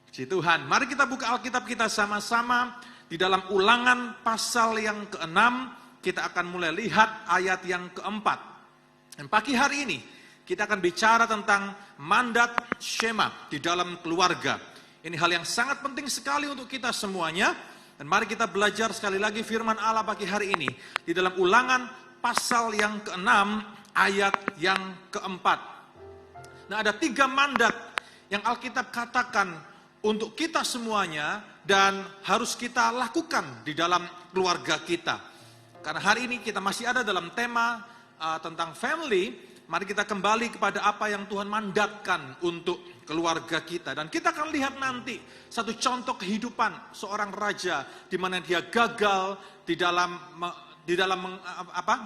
Puji Tuhan, mari kita buka Alkitab kita sama-sama di dalam Ulangan pasal yang ke-6. Kita akan mulai lihat ayat yang ke-4. Dan pagi hari ini kita akan bicara tentang mandat Shema di dalam keluarga. Ini hal yang sangat penting sekali untuk kita semuanya. Dan mari kita belajar sekali lagi firman Allah pagi hari ini di dalam Ulangan pasal yang ke-6 ayat yang ke-4. Nah, ada 3 mandat yang Alkitab katakan untuk kita semuanya dan harus kita lakukan di dalam keluarga kita. Karena hari ini kita masih ada dalam tema tentang family, mari kita kembali kepada apa yang Tuhan mandatkan untuk keluarga kita. Dan kita akan lihat nanti satu contoh kehidupan seorang raja di mana dia gagal di dalam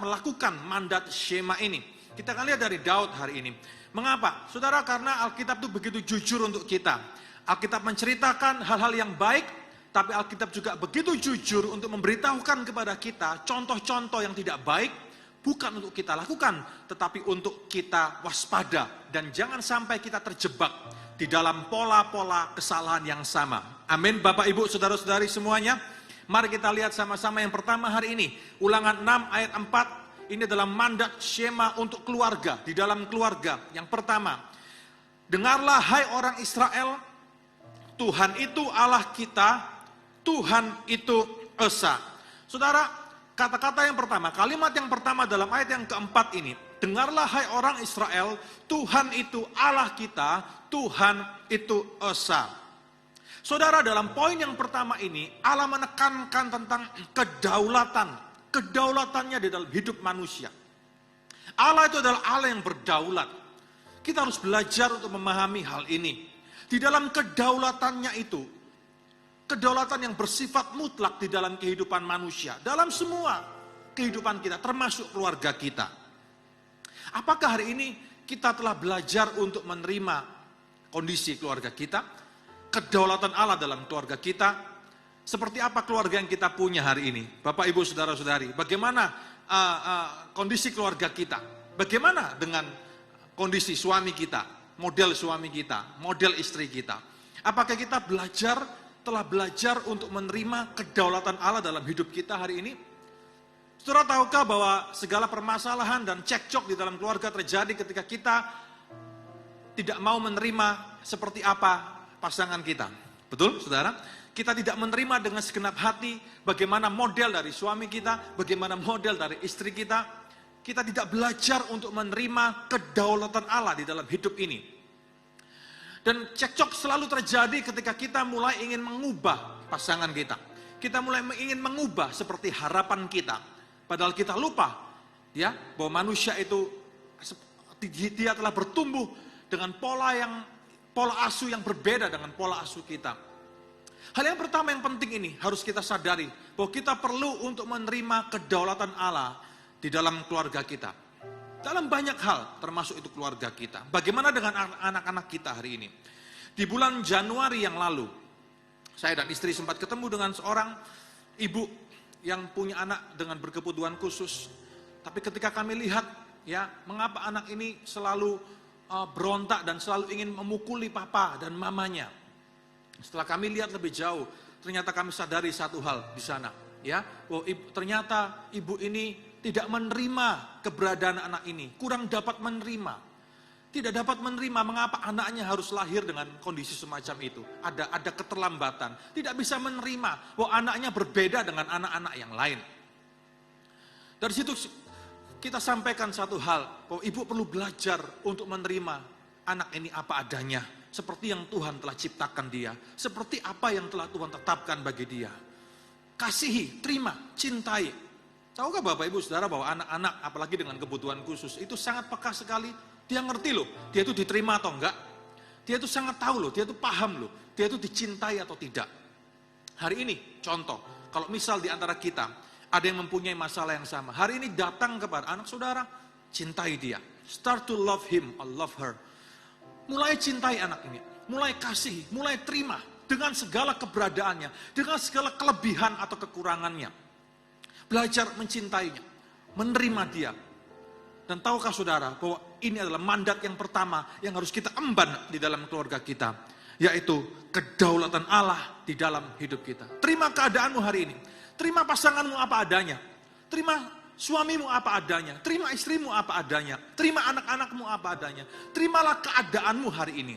melakukan mandat Shema ini. Kita akan lihat dari Daud hari ini. Mengapa? Saudara, karena Alkitab itu begitu jujur untuk kita. Alkitab menceritakan hal-hal yang baik, tapi Alkitab juga begitu jujur untuk memberitahukan kepada kita contoh-contoh yang tidak baik, bukan untuk kita lakukan, tetapi untuk kita waspada. Dan jangan sampai kita terjebak di dalam pola-pola kesalahan yang sama. Amin, Bapak, Ibu, Saudara-saudari semuanya. Mari kita lihat sama-sama yang pertama hari ini. Ulangan 6 ayat 4, ini adalah mandat Shema untuk keluarga, di dalam keluarga. Yang pertama, dengarlah hai orang Israel, Tuhan itu Allah kita, Tuhan itu Esa. Saudara, kata-kata yang pertama, kalimat yang pertama dalam ayat yang keempat ini, dengarlah hai orang Israel, Tuhan itu Allah kita, Tuhan itu Esa. Saudara, dalam poin yang pertama ini, Allah menekankan tentang kedaulatannya di dalam hidup manusia. Allah itu adalah Allah yang berdaulat. Kita harus belajar untuk memahami hal ini. Di dalam kedaulatannya itu, kedaulatan yang bersifat mutlak di dalam kehidupan manusia, dalam semua kehidupan kita, termasuk keluarga kita. Apakah hari ini kita telah belajar untuk menerima kondisi keluarga kita, kedaulatan Allah dalam keluarga kita? Seperti apa keluarga yang kita punya hari ini? Bapak, Ibu, Saudara-saudari, bagaimana kondisi keluarga kita? Bagaimana dengan kondisi suami kita? Model suami kita, model istri kita. Apakah kita telah belajar untuk menerima kedaulatan Allah dalam hidup kita hari ini? Saudara, tahukah bahwa segala permasalahan dan cekcok di dalam keluarga terjadi ketika kita tidak mau menerima seperti apa pasangan kita? Betul, saudara? Kita tidak menerima dengan segenap hati bagaimana model dari suami kita, bagaimana model dari istri kita. Kita tidak belajar untuk menerima kedaulatan Allah di dalam hidup ini. Dan cekcok selalu terjadi ketika kita mulai ingin mengubah pasangan kita. Kita mulai ingin mengubah seperti harapan kita. Padahal kita lupa ya bahwa manusia itu dia telah bertumbuh dengan pola asuh yang berbeda dengan pola asuh kita. Hal yang pertama yang penting ini harus kita sadari bahwa kita perlu untuk menerima kedaulatan Allah di dalam keluarga kita. Dalam banyak hal, termasuk itu keluarga kita. Bagaimana dengan anak-anak kita hari ini? Di bulan Januari yang lalu, saya dan istri sempat ketemu dengan seorang ibu yang punya anak dengan berkebutuhan khusus. Tapi ketika kami lihat, ya, mengapa anak ini selalu berontak dan selalu ingin memukuli papa dan mamanya. Setelah kami lihat lebih jauh, ternyata kami sadari satu hal di sana. Ya, ternyata ibu ini tidak menerima keberadaan anak ini, kurang dapat menerima. Tidak dapat menerima mengapa anaknya harus lahir dengan kondisi semacam itu. Ada keterlambatan. Tidak bisa menerima bahwa anaknya berbeda dengan anak-anak yang lain. Dari situ kita sampaikan satu hal, bahwa ibu perlu belajar untuk menerima anak ini apa adanya. Seperti yang Tuhan telah ciptakan dia. Seperti apa yang telah Tuhan tetapkan bagi dia. Kasihi, terima, cintai. Tahukah Bapak, Ibu, Saudara bahwa anak-anak apalagi dengan kebutuhan khusus itu sangat peka sekali. Dia ngerti loh, dia itu diterima atau enggak. Dia itu sangat tahu loh, dia itu paham loh. Dia itu dicintai atau tidak. Hari ini contoh, kalau misal di antara kita ada yang mempunyai masalah yang sama. Hari ini datang kepada anak saudara, cintai dia. Start to love him or love her. Mulai cintai anak ini, mulai kasih, mulai terima dengan segala keberadaannya, dengan segala kelebihan atau kekurangannya. Belajar mencintainya, menerima dia. Dan tahukah saudara bahwa ini adalah mandat yang pertama yang harus kita emban di dalam keluarga kita, yaitu kedaulatan Allah di dalam hidup kita. Terima keadaanmu hari ini. Terima pasanganmu apa adanya. Terima suamimu apa adanya. Terima istrimu apa adanya. Terima anak-anakmu apa adanya. Terimalah keadaanmu hari ini.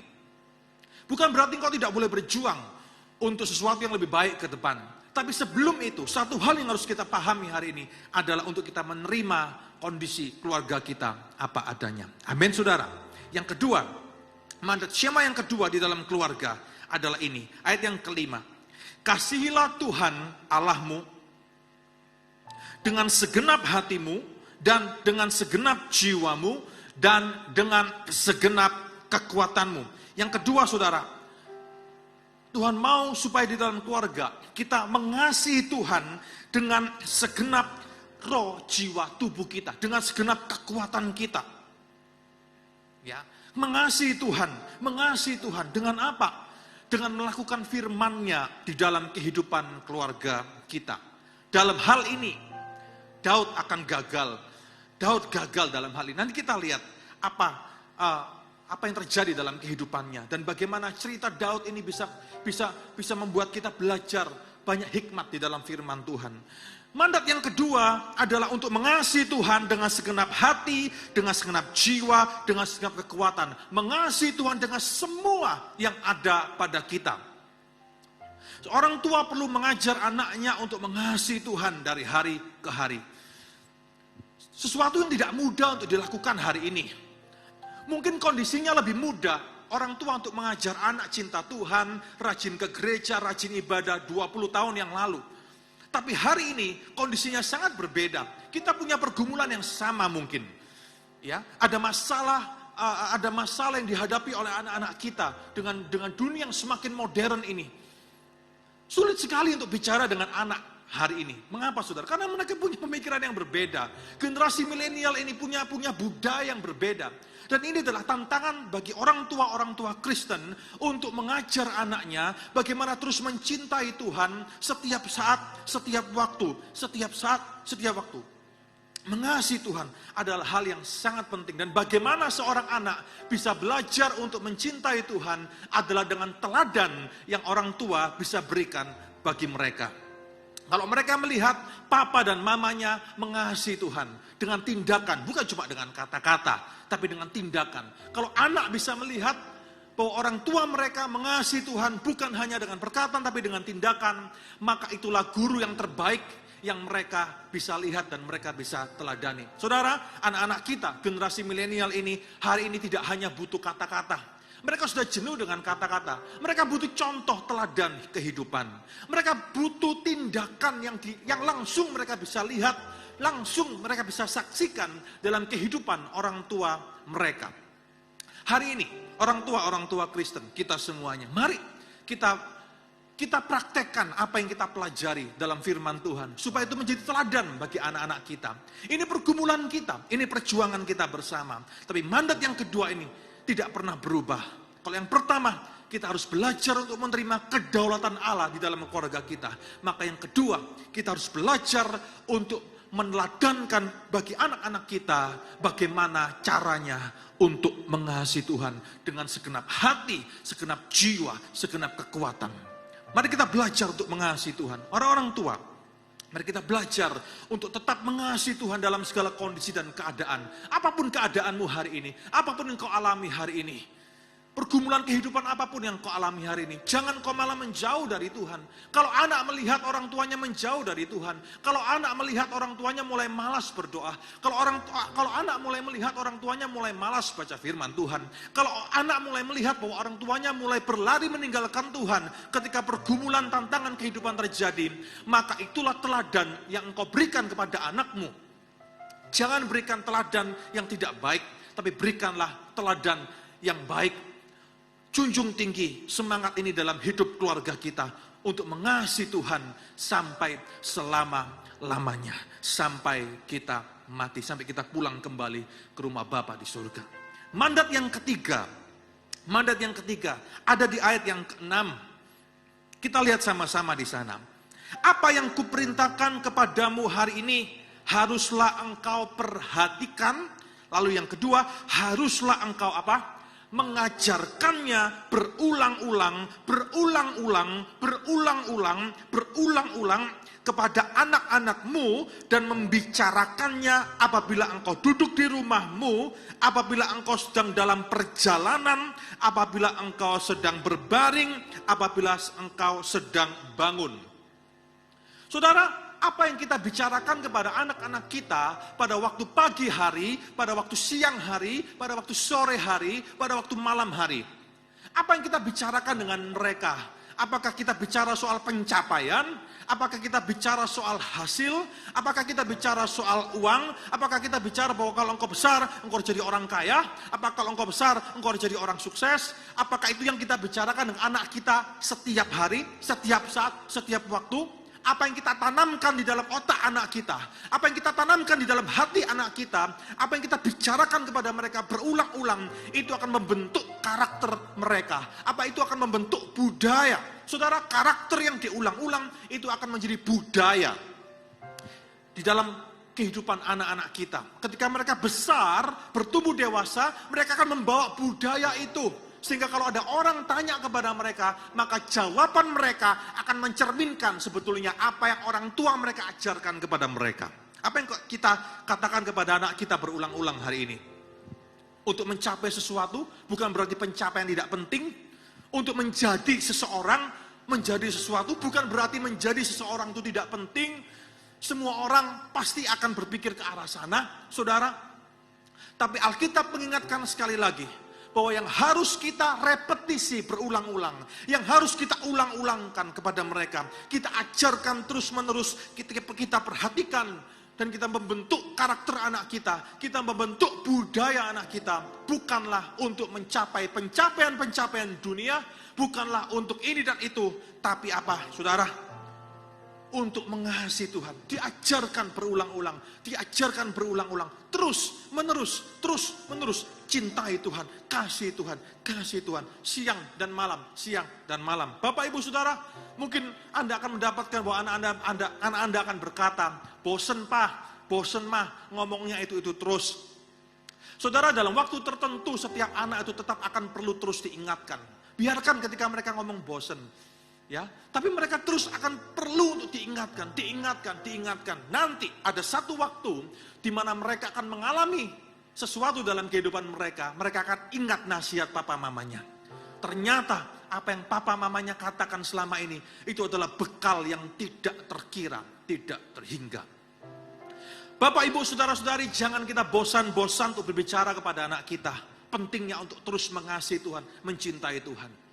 Bukan berarti engkau tidak boleh berjuang untuk sesuatu yang lebih baik ke depan. Tapi sebelum itu, satu hal yang harus kita pahami hari ini adalah untuk kita menerima kondisi keluarga kita apa adanya. Amin, saudara. Yang kedua, mandat Shema yang kedua di dalam keluarga adalah ini. Ayat yang kelima. Kasihilah Tuhan Allahmu dengan segenap hatimu dan dengan segenap jiwamu dan dengan segenap kekuatanmu. Yang kedua, saudara, Tuhan mau supaya di dalam keluarga kita mengasihi Tuhan dengan segenap roh, jiwa, tubuh kita, dengan segenap kekuatan kita. Ya, mengasihi Tuhan dengan apa? Dengan melakukan firman-Nya di dalam kehidupan keluarga kita. Dalam hal ini Daud akan gagal. Daud gagal dalam hal ini. Nanti kita lihat apa yang terjadi dalam kehidupannya dan bagaimana cerita Daud ini bisa membuat kita belajar banyak hikmat di dalam firman Tuhan. Mandat yang kedua adalah untuk mengasihi Tuhan dengan segenap hati, dengan segenap jiwa, dengan segenap kekuatan. Mengasihi Tuhan dengan semua yang ada pada kita. Seorang tua perlu mengajar anaknya untuk mengasihi Tuhan dari hari ke hari. Sesuatu yang tidak mudah untuk dilakukan hari ini. Mungkin kondisinya lebih mudah orang tua untuk mengajar anak cinta Tuhan, rajin ke gereja, rajin ibadah 20 tahun yang lalu. Tapi hari ini kondisinya sangat berbeda. Kita punya pergumulan yang sama mungkin. Ya, ada masalah yang dihadapi oleh anak-anak kita dengan dunia yang semakin modern ini. Sulit sekali untuk bicara dengan anak hari ini. Mengapa, saudara? Karena mereka punya pemikiran yang berbeda. Generasi milenial ini punya budaya yang berbeda. Dan ini adalah tantangan bagi orang tua Kristen untuk mengajar anaknya bagaimana terus mencintai Tuhan setiap saat, setiap waktu. Mengasihi Tuhan adalah hal yang sangat penting. Dan bagaimana seorang anak bisa belajar untuk mencintai Tuhan adalah dengan teladan yang orang tua bisa berikan bagi mereka. Kalau mereka melihat papa dan mamanya mengasihi Tuhan dengan tindakan, bukan cuma dengan kata-kata, tapi dengan tindakan. Kalau anak bisa melihat bahwa orang tua mereka mengasihi Tuhan bukan hanya dengan perkataan, tapi dengan tindakan, maka itulah guru yang terbaik yang mereka bisa lihat dan mereka bisa teladani. Saudara, anak-anak kita, generasi milenial ini, hari ini tidak hanya butuh kata-kata. Mereka sudah jenuh dengan kata-kata. Mereka butuh contoh teladan kehidupan. Mereka butuh tindakan yang langsung mereka bisa lihat, langsung mereka bisa saksikan dalam kehidupan orang tua mereka. Hari ini, orang tua Kristen, kita semuanya, mari kita praktekkan apa yang kita pelajari dalam firman Tuhan. Supaya itu menjadi teladan bagi anak-anak kita. Ini pergumulan kita, ini perjuangan kita bersama. Tapi mandat yang kedua ini tidak pernah berubah. Kalau yang pertama, kita harus belajar untuk menerima kedaulatan Allah di dalam keluarga kita. Maka yang kedua, kita harus belajar untuk meneladankan bagi anak-anak kita bagaimana caranya untuk mengasihi Tuhan dengan segenap hati, segenap jiwa, segenap kekuatan. Mari kita belajar untuk mengasihi Tuhan. Orang-orang tua, mari kita belajar untuk tetap mengasihi Tuhan dalam segala kondisi dan keadaan. Apapun keadaanmu hari ini, apapun yang kau alami hari ini, pergumulan kehidupan apapun yang kau alami hari ini, jangan kau malah menjauh dari Tuhan. Kalau anak melihat orang tuanya menjauh dari Tuhan, kalau anak melihat orang tuanya mulai malas berdoa, kalau anak mulai melihat orang tuanya mulai malas baca firman Tuhan, kalau anak mulai melihat bahwa orang tuanya mulai berlari meninggalkan Tuhan ketika pergumulan tantangan kehidupan terjadi, maka itulah teladan yang engkau berikan kepada anakmu. Jangan berikan teladan yang tidak baik, tapi berikanlah teladan yang baik. Junjung tinggi semangat ini dalam hidup keluarga kita untuk mengasihi Tuhan sampai selama-lamanya. Sampai kita mati, sampai kita pulang kembali ke rumah Bapa di surga. Mandat yang ketiga ada di ayat yang ke-6. Kita lihat sama-sama di sana. Apa yang kuperintahkan kepadamu hari ini haruslah engkau perhatikan, Lalu yang kedua, haruslah engkau apa? Mengajarkannya berulang-ulang kepada anak-anakmu dan membicarakannya apabila engkau duduk di rumahmu, apabila engkau sedang dalam perjalanan, apabila engkau sedang berbaring, apabila engkau sedang bangun. Saudara, apa yang kita bicarakan kepada anak-anak kita pada waktu pagi hari, pada waktu siang hari, pada waktu sore hari, pada waktu malam hari. Apa yang kita bicarakan dengan mereka? Apakah kita bicara soal pencapaian? Apakah kita bicara soal hasil? Apakah kita bicara soal uang? Apakah kita bicara bahwa kalau engkau besar, engkau jadi orang kaya? Apakah kalau engkau besar, engkau jadi orang sukses? Apakah itu yang kita bicarakan dengan anak kita setiap hari, setiap saat, setiap waktu? Apa yang kita tanamkan di dalam otak anak kita, apa yang kita tanamkan di dalam hati anak kita, apa yang kita bicarakan kepada mereka berulang-ulang, itu akan membentuk karakter mereka. Apa itu akan membentuk budaya. Saudara, karakter yang diulang-ulang itu akan menjadi budaya di dalam kehidupan anak-anak kita. Ketika mereka besar, bertumbuh dewasa, mereka akan membawa budaya itu. Sehingga kalau ada orang tanya kepada mereka, maka jawaban mereka akan mencerminkan sebetulnya apa yang orang tua mereka ajarkan kepada mereka. Apa yang kita katakan kepada anak kita berulang-ulang hari ini? Untuk mencapai sesuatu bukan berarti pencapaian tidak penting. Untuk menjadi seseorang, menjadi sesuatu bukan berarti menjadi seseorang itu tidak penting. Semua orang pasti akan berpikir ke arah sana, saudara. Tapi Alkitab mengingatkan sekali lagi, bahwa yang harus kita repetisi berulang-ulang, yang harus kita ulang-ulangkan kepada mereka, kita ajarkan terus-menerus, kita perhatikan, dan kita membentuk karakter anak kita membentuk budaya anak kita, bukanlah untuk mencapai pencapaian-pencapaian dunia, bukanlah untuk ini dan itu, tapi apa, saudara? Untuk mengasihi Tuhan, diajarkan berulang-ulang, terus menerus, cintai Tuhan, kasih Tuhan, siang dan malam. Bapak Ibu Saudara, mungkin Anda akan mendapatkan bahwa anak Anda akan berkata, bosen mah, ngomongnya itu terus. Saudara, dalam waktu tertentu setiap anak itu tetap akan perlu terus diingatkan. Biarkan ketika mereka ngomong bosen. Ya, tapi mereka terus akan perlu untuk diingatkan. Nanti ada satu waktu di mana mereka akan mengalami sesuatu dalam kehidupan mereka. Mereka akan ingat nasihat papa mamanya. Ternyata apa yang papa mamanya katakan selama ini itu adalah bekal yang tidak terkira, tidak terhingga. Bapak, Ibu, saudara-saudari, jangan kita bosan-bosan untuk berbicara kepada anak kita. Pentingnya untuk terus mengasihi Tuhan, mencintai Tuhan.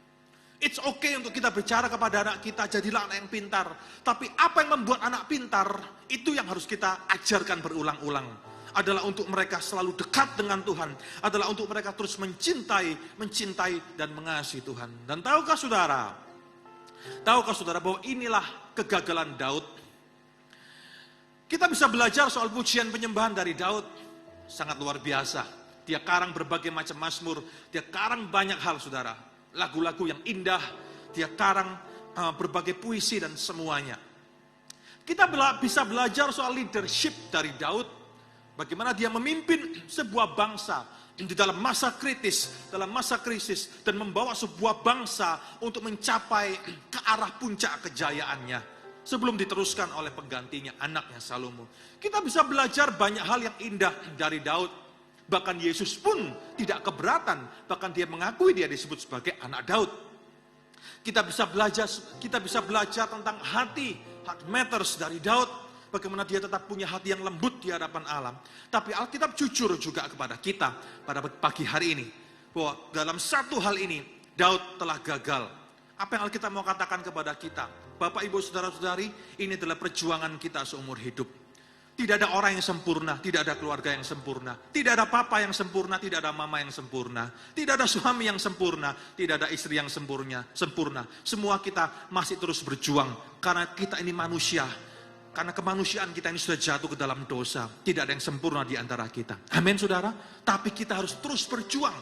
It's okay untuk kita bicara kepada anak kita, jadilah anak yang pintar. Tapi apa yang membuat anak pintar, itu yang harus kita ajarkan berulang-ulang. Adalah untuk mereka selalu dekat dengan Tuhan. Adalah untuk mereka terus mencintai dan mengasihi Tuhan. Dan tahukah saudara bahwa inilah kegagalan Daud. Kita bisa belajar soal pujian penyembahan dari Daud. Sangat luar biasa. Dia karang berbagai macam mazmur. Dia karang banyak hal, saudara. Lagu-lagu yang indah, dia karang berbagai puisi dan semuanya. Kita bisa belajar soal leadership dari Daud. Bagaimana dia memimpin sebuah bangsa di dalam masa kritis, dan membawa sebuah bangsa untuk mencapai ke arah puncak kejayaannya. Sebelum diteruskan oleh penggantinya, anaknya Salomo. Kita bisa belajar banyak hal yang indah dari Daud. Bahkan Yesus pun tidak keberatan, bahkan dia mengakui dia disebut sebagai anak Daud. Kita bisa belajar tentang hati, heart matters dari Daud, bagaimana dia tetap punya hati yang lembut di hadapan Allah. Tapi Alkitab jujur juga kepada kita pada pagi hari ini, bahwa dalam satu hal ini Daud telah gagal. Apa yang Alkitab mau katakan kepada kita? Bapak, Ibu, saudara-saudari, ini adalah perjuangan kita seumur hidup. Tidak ada orang yang sempurna, tidak ada keluarga yang sempurna, tidak ada papa yang sempurna, tidak ada mama yang sempurna, tidak ada suami yang sempurna, tidak ada istri yang sempurna. Semua kita masih terus berjuang karena kita ini manusia. Karena kemanusiaan kita ini sudah jatuh ke dalam dosa. Tidak ada yang sempurna di antara kita. Amin, saudara. Tapi kita harus terus berjuang.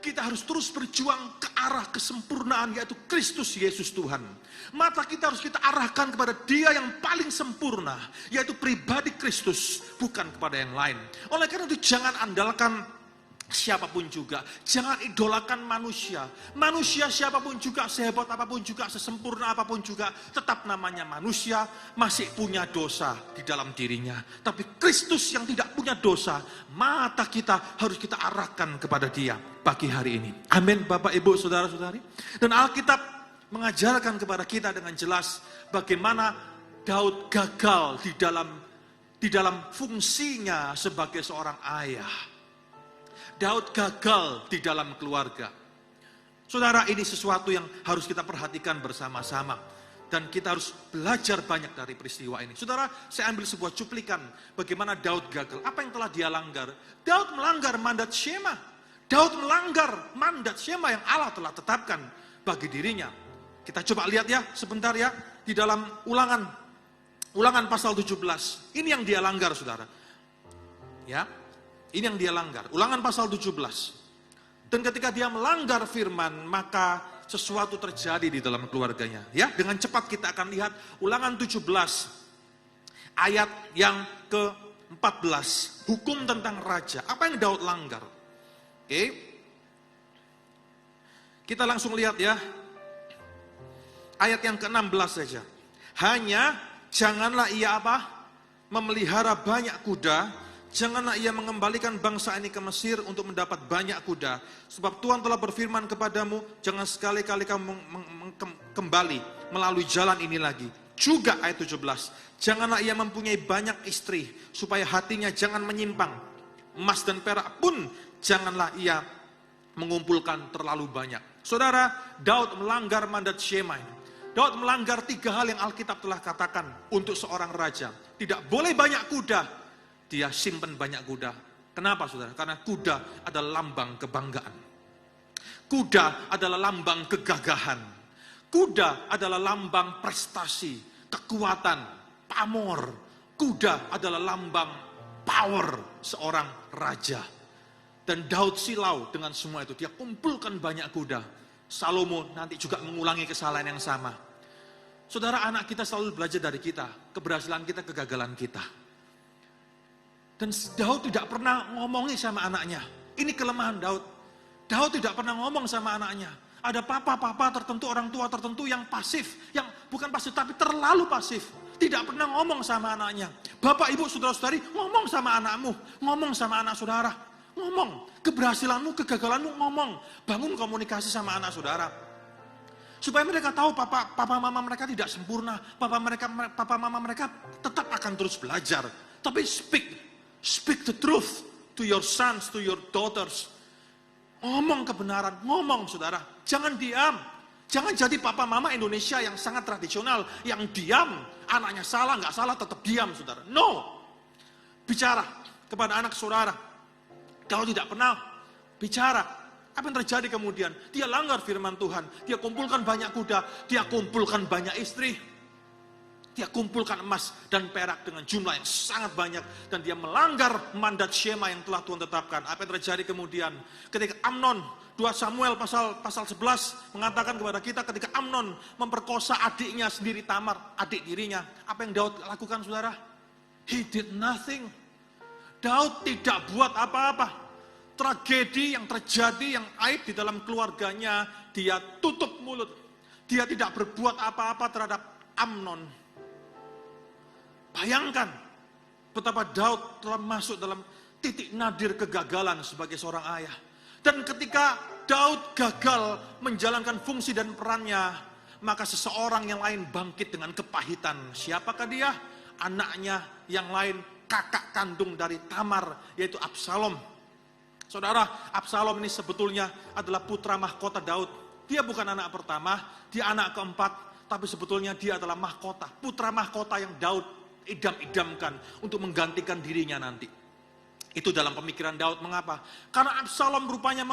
kita harus terus berjuang ke arah kesempurnaan, yaitu Kristus Yesus Tuhan. Mata kita harus kita arahkan kepada Dia yang paling sempurna, yaitu pribadi Kristus, bukan kepada yang lain. Oleh karena itu jangan andalkan siapapun juga, jangan idolakan manusia. Manusia siapapun juga, sehebat apapun juga, sesempurna apapun juga, tetap namanya manusia, masih punya dosa di dalam dirinya. Tapi Kristus yang tidak punya dosa, mata kita harus kita arahkan kepada Dia pagi hari ini. Amin, Bapak, Ibu, Saudara-saudari. Dan Alkitab mengajarkan kepada kita dengan jelas bagaimana Daud gagal di dalam fungsinya sebagai seorang ayah. Daud gagal di dalam keluarga. Saudara, ini sesuatu yang harus kita perhatikan bersama-sama. Dan kita harus belajar banyak dari peristiwa ini. Saudara, saya ambil sebuah cuplikan bagaimana Daud gagal. Apa yang telah dia langgar? Daud melanggar mandat Shema. Daud melanggar mandat Shema yang Allah telah tetapkan bagi dirinya. Kita coba lihat ya, sebentar ya, di dalam Ulangan pasal 17. Ini yang dia langgar, saudara. Ya, ini yang dia langgar. Ulangan pasal 17. Dan ketika dia melanggar firman, maka sesuatu terjadi di dalam keluarganya. Ya, dengan cepat kita akan lihat Ulangan 17 ayat yang ke-14. Hukum tentang raja. Apa yang Daud langgar? Oke. Kita langsung lihat ya. Ayat yang ke-16 saja. Hanya janganlah ia memelihara banyak kuda. Janganlah ia mengembalikan bangsa ini ke Mesir untuk mendapat banyak kuda. Sebab Tuhan telah berfirman kepadamu, jangan sekali-kali kamu kembali melalui jalan ini lagi. Juga ayat 17, janganlah ia mempunyai banyak istri, supaya hatinya jangan menyimpang. Emas dan perak pun janganlah ia mengumpulkan terlalu banyak. Saudara, Daud melanggar mandat Shema. Daud melanggar 3 hal yang Alkitab telah katakan untuk seorang raja. Tidak boleh banyak kuda. Dia simpan banyak kuda. Kenapa, saudara? Karena kuda adalah lambang kebanggaan. Kuda adalah lambang kegagahan. Kuda adalah lambang prestasi, kekuatan, pamor. Kuda adalah lambang power seorang raja. Dan Daud silau dengan semua itu. Dia kumpulkan banyak kuda. Salomo nanti juga mengulangi kesalahan yang sama. Saudara, anak kita selalu belajar dari kita. Keberhasilan kita, kegagalan kita. Dan Daud tidak pernah ngomongi sama anaknya. Ini kelemahan Daud. Daud tidak pernah ngomong sama anaknya. Ada papa-papa tertentu, orang tua tertentu yang pasif. Yang bukan pasif, tapi terlalu pasif. Tidak pernah ngomong sama anaknya. Bapak, ibu, saudara-saudari, ngomong sama anakmu. Ngomong sama anak saudara. Ngomong. Keberhasilanmu, kegagalanmu, ngomong. Bangun komunikasi sama anak saudara. Supaya mereka tahu papa mama mereka tidak sempurna. Papa mama mereka tetap akan terus belajar. Tapi Speak the truth to your sons, to your daughters. Ngomong kebenaran, ngomong, saudara. Jangan diam. Jangan jadi papa mama Indonesia yang sangat tradisional, yang diam. Anaknya salah, nggak salah, tetap diam, saudara. No. Bicara kepada anak saudara. Kalau tidak pernah bicara, apa yang terjadi kemudian? Dia langgar firman Tuhan. Dia kumpulkan banyak kuda, dia kumpulkan banyak istri. Dia kumpulkan emas dan perak dengan jumlah yang sangat banyak. Dan dia melanggar mandat Shema yang telah Tuhan tetapkan. Apa yang terjadi kemudian? Ketika Amnon, 2 Samuel pasal 11 mengatakan kepada kita ketika Amnon memperkosa adiknya sendiri Tamar, adik dirinya. Apa yang Daud lakukan, saudara? He did nothing. Daud tidak buat apa-apa. Tragedi yang terjadi, yang aib di dalam keluarganya, dia tutup mulut. Dia tidak berbuat apa-apa terhadap Amnon. Bayangkan betapa Daud telah masuk dalam titik nadir kegagalan sebagai seorang ayah. Dan ketika Daud gagal menjalankan fungsi dan perannya, maka seseorang yang lain bangkit dengan kepahitan. Siapakah dia? Anaknya yang lain, kakak kandung dari Tamar, yaitu Absalom. Saudara, Absalom ini sebetulnya adalah putra mahkota Daud. Dia bukan anak pertama, dia anak keempat, tapi sebetulnya dia adalah mahkota, putra mahkota yang Daud idam-idamkan untuk menggantikan dirinya nanti. Itu dalam pemikiran Daud. Mengapa? Karena Absalom rupanya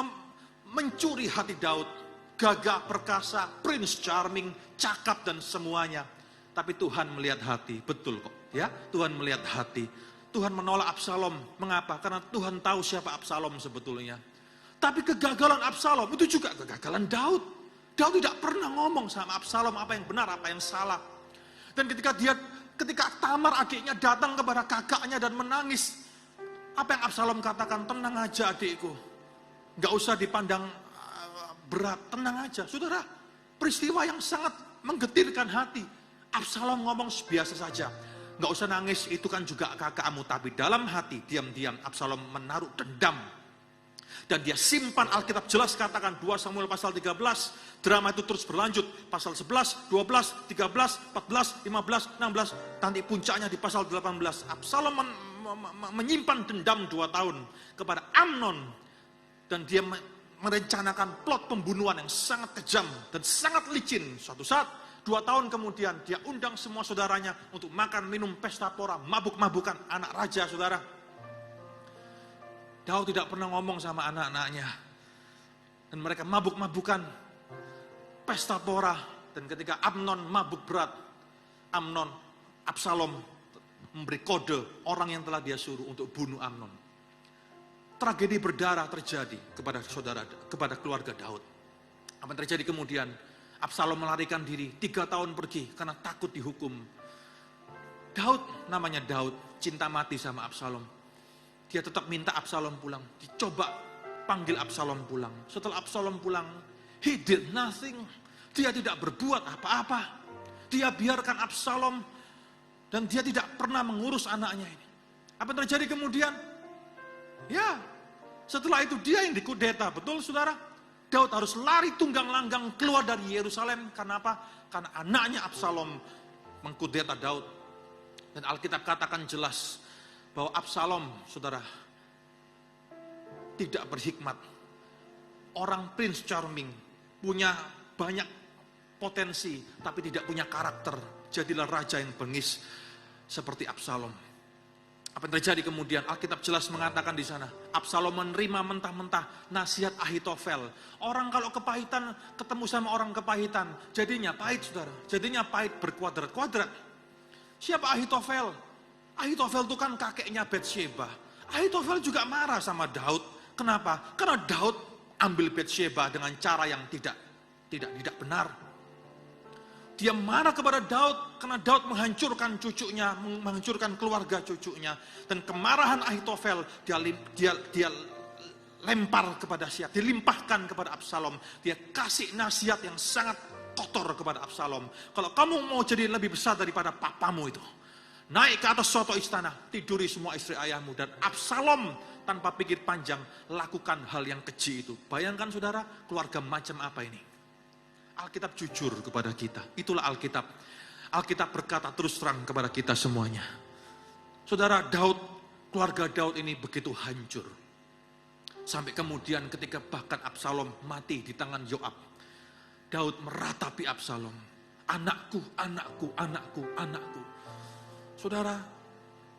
mencuri hati Daud. Gagah, perkasa, prince charming, cakap dan semuanya. Tapi Tuhan melihat hati, betul kok. Ya, Tuhan melihat hati. Tuhan menolak Absalom. Mengapa? Karena Tuhan tahu siapa Absalom sebetulnya. Tapi kegagalan Absalom itu juga kegagalan Daud. Daud tidak pernah ngomong sama Absalom apa yang benar, apa yang salah. Dan ketika Tamar adiknya datang kepada kakaknya dan menangis, apa yang Absalom katakan? Tenang aja adikku, nggak usah dipandang berat, tenang aja. Saudara, peristiwa yang sangat menggetirkan hati. Absalom ngomong biasa saja, nggak usah nangis, itu kan juga kakakmu. Tapi dalam hati diam-diam Absalom menaruh dendam. Dan dia simpan, Alkitab jelas katakan 2 Samuel pasal 13, drama itu terus berlanjut, pasal 11, 12, 13, 14, 15, 16, nanti puncaknya di pasal 18. Absalom menyimpan dendam 2 tahun kepada Amnon, dan dia merencanakan plot pembunuhan yang sangat kejam dan sangat licin. Suatu saat, 2 tahun kemudian, dia undang semua saudaranya untuk makan, minum, pesta pora, mabuk-mabukan, anak raja, saudara. Daud tidak pernah ngomong sama anak-anaknya. Dan mereka mabuk-mabukan, pesta pora. Dan ketika Amnon mabuk berat, Absalom memberi kode orang yang telah dia suruh untuk bunuh Amnon. Tragedi berdarah terjadi kepada keluarga Daud. Apa yang terjadi kemudian? Absalom melarikan diri, 3 tahun pergi karena takut dihukum. Daud, namanya Daud, cinta mati sama Absalom. Dia tetap minta Absalom pulang. Dicoba panggil Absalom pulang. Setelah Absalom pulang, he did nothing. Dia tidak berbuat apa-apa. Dia biarkan Absalom dan dia tidak pernah mengurus anaknya ini. Apa yang terjadi kemudian? Ya, setelah itu dia yang dikudeta. Betul saudara? Daud harus lari tunggang langgang keluar dari Yerusalem. Karena apa? Karena anaknya Absalom mengkudeta Daud. Dan Alkitab katakan jelas bahwa Absalom, saudara, tidak berhikmat. Orang Prince Charming, punya banyak potensi, tapi tidak punya karakter. Jadilah raja yang bengis seperti Absalom. Apa yang terjadi kemudian? Alkitab jelas mengatakan di sana, Absalom menerima mentah-mentah nasihat Ahitofel. Orang kalau kepahitan, ketemu sama orang kepahitan, jadinya pahit, saudara. Jadinya pahit berkuadrat-kuadrat. Siapa Ahitofel? Ahitofel itu kan kakeknya Batsheba. Ahitofel juga marah sama Daud. Kenapa? Karena Daud ambil Batsheba dengan cara yang tidak benar. Dia marah kepada Daud karena Daud menghancurkan cucunya, menghancurkan keluarga cucunya. Dan kemarahan Ahitofel dia lempar kepada siapa? Dilimpahkan kepada Absalom. Dia kasih nasihat yang sangat kotor kepada Absalom. Kalau kamu mau jadi lebih besar daripada papamu itu, naik ke atas suatu istana, tiduri semua istri ayahmu. Dan Absalom tanpa pikir panjang lakukan hal yang keji itu. Bayangkan saudara, keluarga macam apa ini? Alkitab jujur kepada kita. Itulah Alkitab. Alkitab berkata terus terang kepada kita semuanya. Saudara, keluarga Daud ini begitu hancur. Sampai kemudian ketika bahkan Absalom mati di tangan Yoab, Daud meratapi Absalom. Anakku, anakku, anakku, anakku. Saudara,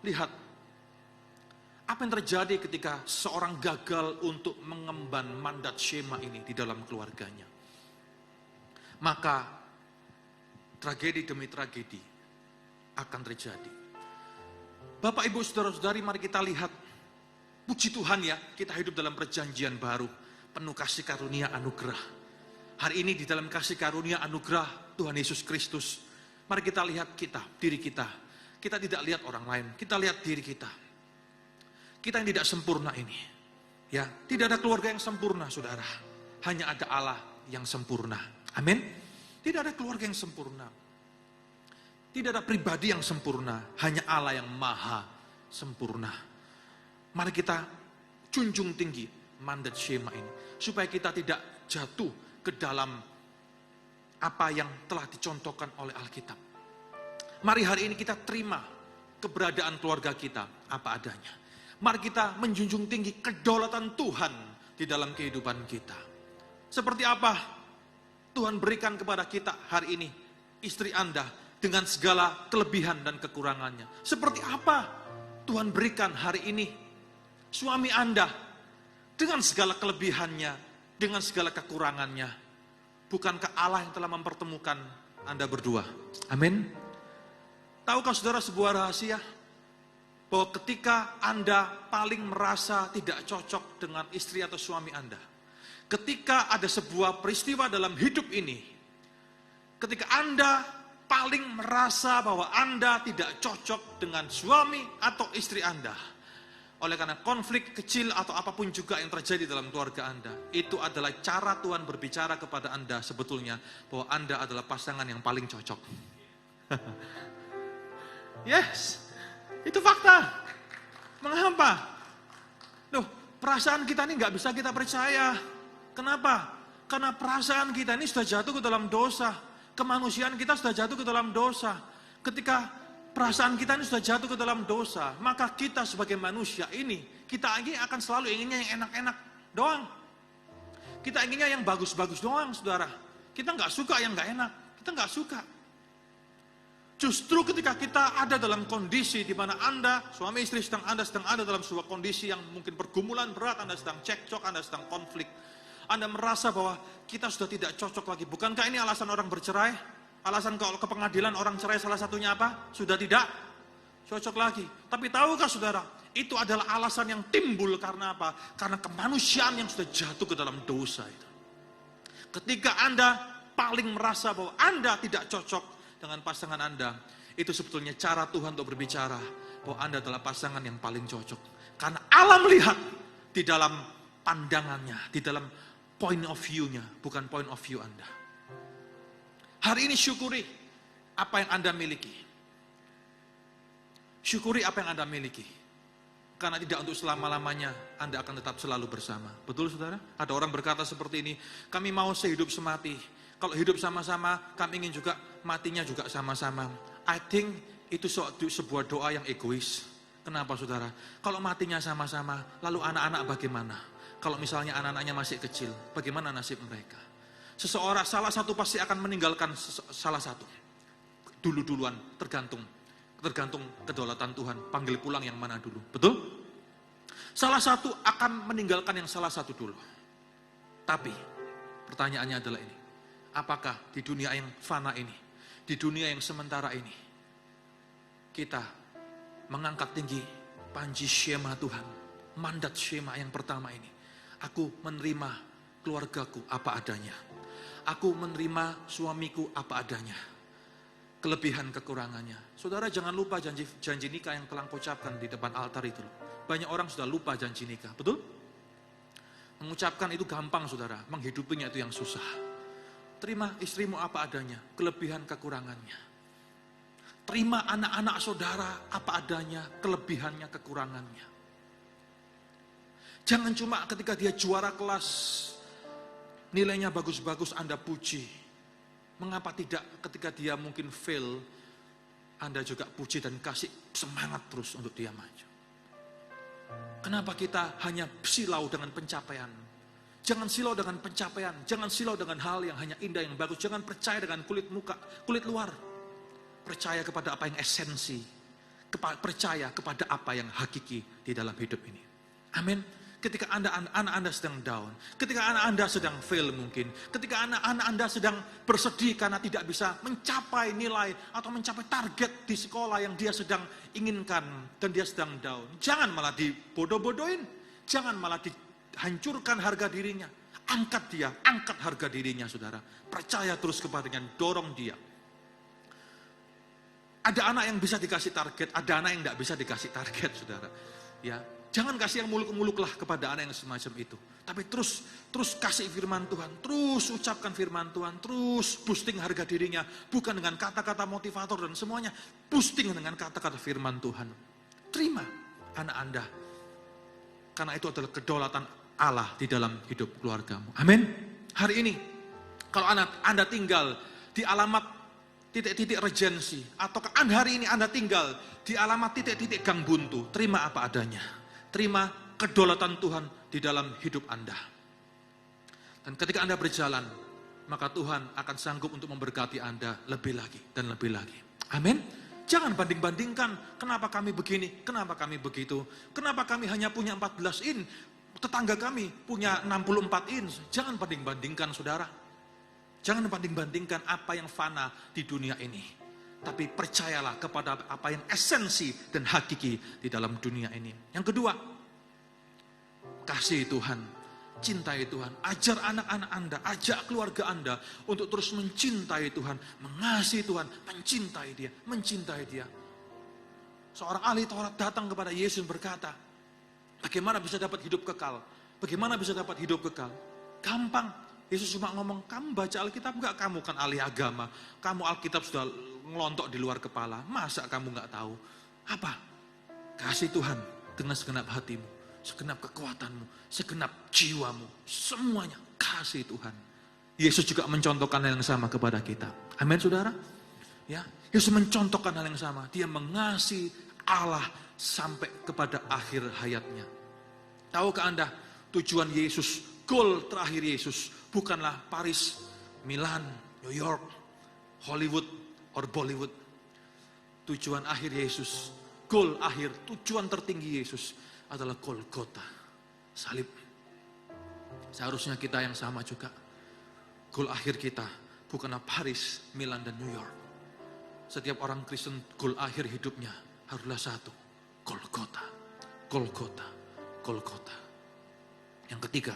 lihat apa yang terjadi ketika seorang gagal untuk mengemban mandat Shema ini di dalam keluarganya. Maka tragedi demi tragedi akan terjadi. Bapak, Ibu, Saudara-saudari, mari kita lihat. Puji Tuhan ya, kita hidup dalam perjanjian baru, penuh kasih karunia anugerah. Hari ini di dalam kasih karunia anugerah Tuhan Yesus Kristus, mari kita lihat diri kita. Kita tidak lihat orang lain, kita lihat diri kita. Kita yang tidak sempurna ini. Ya, tidak ada keluarga yang sempurna, saudara. Hanya ada Allah yang sempurna. Amin. Tidak ada keluarga yang sempurna. Tidak ada pribadi yang sempurna. Hanya Allah yang maha sempurna. Mari kita junjung tinggi mandat Shema ini. Supaya kita tidak jatuh ke dalam apa yang telah dicontohkan oleh Alkitab. Mari hari ini kita terima keberadaan keluarga kita apa adanya. Mari kita menjunjung tinggi kedaulatan Tuhan di dalam kehidupan kita. Seperti apa Tuhan berikan kepada kita hari ini istri Anda dengan segala kelebihan dan kekurangannya. Seperti apa Tuhan berikan hari ini suami Anda dengan segala kelebihannya, dengan segala kekurangannya. Bukankah Allah yang telah mempertemukan Anda berdua? Amin. Tahukah saudara sebuah rahasia? Bahwa ketika Anda paling merasa tidak cocok dengan istri atau suami Anda, ketika ada sebuah peristiwa dalam hidup ini, ketika Anda paling merasa bahwa Anda tidak cocok dengan suami atau istri Anda, oleh karena konflik kecil atau apapun juga yang terjadi dalam keluarga Anda, itu adalah cara Tuhan berbicara kepada Anda sebetulnya bahwa Anda adalah pasangan yang paling cocok. Yes, itu fakta. Mengapa? Loh, perasaan kita ini nggak bisa kita percaya. Kenapa? Karena perasaan kita ini sudah jatuh ke dalam dosa. Kemanusiaan kita sudah jatuh ke dalam dosa. Ketika perasaan kita ini sudah jatuh ke dalam dosa, maka kita sebagai manusia ini, kita ini akan selalu inginnya yang enak-enak doang. Kita inginnya yang bagus-bagus doang, saudara. Kita nggak suka yang nggak enak. Kita nggak suka. Justru ketika kita ada dalam kondisi di mana Anda, suami istri Anda sedang ada dalam sebuah kondisi yang mungkin pergumulan berat, Anda sedang cekcok, Anda sedang konflik. Anda merasa bahwa kita sudah tidak cocok lagi. Bukankah ini alasan orang bercerai? Alasan kalau ke pengadilan orang cerai salah satunya apa? Sudah tidak cocok lagi. Tapi tahukah saudara, itu adalah alasan yang timbul karena apa? Karena kemanusiaan yang sudah jatuh ke dalam dosa itu. Ketika Anda paling merasa bahwa Anda tidak cocok dengan pasangan Anda, itu sebetulnya cara Tuhan untuk berbicara bahwa Anda adalah pasangan yang paling cocok. Karena Allah melihat di dalam pandangannya, di dalam point of view-nya, bukan point of view Anda. Hari ini syukuri apa yang Anda miliki. Syukuri apa yang Anda miliki. Karena tidak untuk selama-lamanya Anda akan tetap selalu bersama. Betul saudara? Ada orang berkata seperti ini, kami mau sehidup semati. Kalau hidup sama-sama, kami ingin juga matinya juga sama-sama. I think itu sebuah doa yang egois. Kenapa saudara? Kalau matinya sama-sama, lalu anak-anak bagaimana? Kalau misalnya anak-anaknya masih kecil, bagaimana nasib mereka? Seseorang, salah satu pasti akan meninggalkan salah satu. Dulu-duluan, tergantung kedaulatan Tuhan. Panggil pulang yang mana dulu, betul? Salah satu akan meninggalkan yang salah satu dulu. Tapi, pertanyaannya adalah ini. Apakah di dunia yang fana ini, di dunia yang sementara ini, kita mengangkat tinggi panji shema Tuhan, mandat shema yang pertama ini. Aku menerima keluargaku apa adanya. Aku menerima suamiku apa adanya. Kelebihan kekurangannya. Saudara jangan lupa janji nikah yang telah ucapkan di depan altar itu. Banyak orang sudah lupa janji nikah, betul? Mengucapkan itu gampang saudara, menghidupinya itu yang susah. Terima istrimu apa adanya, kelebihan kekurangannya. Terima anak-anak saudara apa adanya, kelebihannya kekurangannya. Jangan cuma ketika dia juara kelas, nilainya bagus-bagus Anda puji. Mengapa tidak ketika dia mungkin fail, Anda juga puji dan kasih semangat terus untuk dia maju. Kenapa kita hanya silau dengan pencapaian? Jangan silau dengan pencapaian, jangan silau dengan hal yang hanya indah, yang bagus. Jangan percaya dengan kulit muka, kulit luar. Percaya kepada apa yang esensi. Percaya kepada apa yang hakiki di dalam hidup ini. Amin. Ketika anak Anda sedang down, ketika anak Anda sedang fail mungkin, ketika anak Anda sedang bersedih karena tidak bisa mencapai nilai atau mencapai target di sekolah yang dia sedang inginkan dan dia sedang down. Jangan malah dibodoh-bodohin, jangan malah hancurkan harga dirinya. Angkat dia, angkat harga dirinya saudara. Percaya terus kepadanya, dorong dia. Ada anak yang bisa dikasih target, ada anak yang tidak bisa dikasih target saudara. Ya, jangan kasih yang muluk-muluk lah kepada anak yang semacam itu. Tapi terus kasih firman Tuhan, terus ucapkan firman Tuhan, terus boosting harga dirinya. Bukan dengan kata-kata motivator dan semuanya, boosting dengan kata-kata firman Tuhan. Terima anak Anda. Karena itu adalah kedaulatan Allah di dalam hidup keluargamu. Amin. Hari ini, kalau Anda tinggal di alamat titik-titik regensi, atau hari ini Anda tinggal di alamat titik-titik gang buntu, terima apa adanya. Terima kedaulatan Tuhan di dalam hidup Anda. Dan ketika Anda berjalan, maka Tuhan akan sanggup untuk memberkati Anda lebih lagi dan lebih lagi. Amin. Jangan banding-bandingkan, kenapa kami begini, kenapa kami begitu, kenapa kami hanya punya 14 in, tetangga kami punya 64 in. Jangan banding-bandingkan saudara. Jangan banding-bandingkan apa yang fana di dunia ini. Tapi percayalah kepada apa yang esensi dan hakiki di dalam dunia ini. Yang kedua, kasih Tuhan. cintai Tuhan. Ajar anak-anak Anda, ajak keluarga Anda untuk terus mencintai Tuhan, mengasihi Tuhan, mencintai Dia. Seorang ahli Taurat datang kepada Yesus dan berkata, bagaimana bisa dapat hidup kekal? Bagaimana bisa dapat hidup kekal? Gampang. Yesus cuma ngomong, kamu baca Alkitab enggak? Kamu kan ahli agama. Kamu Alkitab sudah ngelontok di luar kepala. Masa kamu enggak tahu? Apa? Kasih Tuhan dengan segenap hatimu, segenap kekuatanmu, segenap jiwamu. Semuanya kasih Tuhan. Yesus juga mencontohkan hal yang sama kepada kita. Amin, saudara? Ya, Yesus mencontohkan hal yang sama. Dia mengasihi Allah sampai kepada akhir hayatnya. Tahukah Anda tujuan Yesus, goal terakhir Yesus bukanlah Paris, Milan, New York, Hollywood, or Bollywood. Tujuan akhir Yesus, goal akhir, tujuan tertinggi Yesus adalah Golgota, salib. Seharusnya kita yang sama juga. Goal akhir kita bukanlah Paris, Milan, dan New York. Setiap orang Kristen goal akhir hidupnya haruslah satu, Golgota, Golgota, Golgota. Yang ketiga,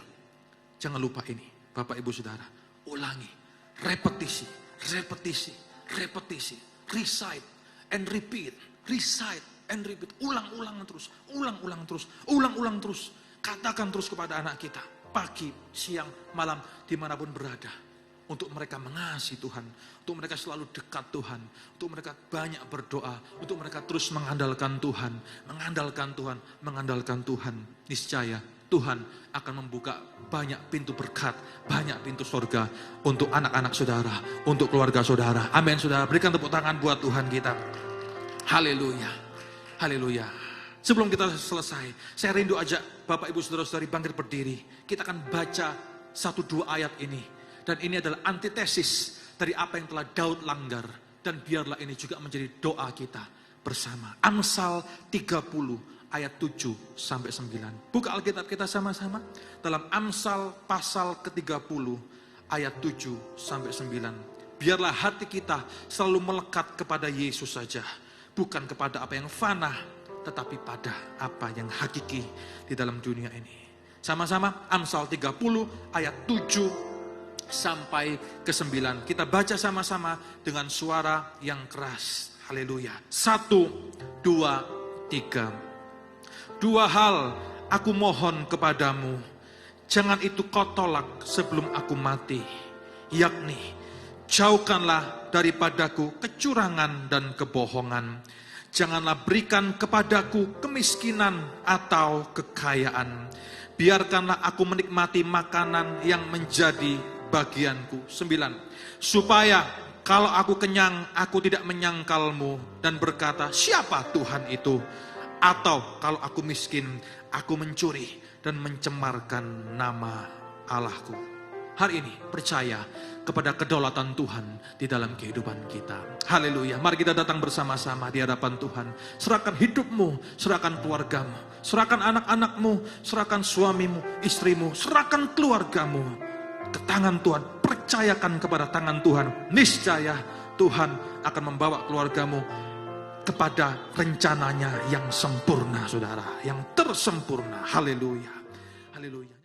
jangan lupa ini, Bapak Ibu Saudara, ulangi, repetisi, recite and repeat, ulang-ulang terus, katakan terus kepada anak kita, pagi, siang, malam, dimanapun berada, untuk mereka mengasihi Tuhan, untuk mereka selalu dekat Tuhan, untuk mereka banyak berdoa, untuk mereka terus mengandalkan Tuhan, niscaya Tuhan akan membuka banyak pintu berkat, banyak pintu surga untuk anak-anak saudara, untuk keluarga saudara. Amin, saudara. Berikan tepuk tangan buat Tuhan kita. Haleluya, haleluya. Sebelum kita selesai, saya rindu ajak Bapak Ibu Saudara-saudari bangkit berdiri. Kita akan baca 1-2 ayat ini. Dan ini adalah antitesis dari apa yang telah Daud langgar. Dan biarlah ini juga menjadi doa kita bersama. Amsal 30 ayat 7-9. Buka Alkitab kita sama-sama. Dalam Amsal pasal ke-30 ayat 7-9. Biarlah hati kita selalu melekat kepada Yesus saja. Bukan kepada apa yang fana, tetapi pada apa yang hakiki di dalam dunia ini. Sama-sama Amsal 30 ayat 7 sampai ke-9. Kita baca sama-sama dengan suara yang keras. Haleluya. 1, 2, 3. 2 hal aku mohon kepadamu, jangan itu kau tolak sebelum aku mati. Yakni, jauhkanlah daripadaku kecurangan dan kebohongan. Janganlah berikan kepadaku kemiskinan atau kekayaan. Biarkanlah aku menikmati makanan yang menjadi bagianku. 9. Supaya kalau aku kenyang, aku tidak menyangkalmu dan berkata, siapa Tuhan itu? Atau kalau aku miskin, aku mencuri dan mencemarkan nama Allahku. Hari ini percaya kepada kedaulatan Tuhan di dalam kehidupan kita. Haleluya. Mari kita datang bersama-sama di hadapan Tuhan. Serahkan hidupmu, serahkan keluargamu, serahkan anak-anakmu, serahkan suamimu, istrimu, serahkan keluargamu ke tangan Tuhan. Percayakan kepada tangan Tuhan. Niscaya Tuhan akan membawa keluargamu kepada rencananya yang sempurna, saudara, yang tersempurna. Haleluya. Haleluya.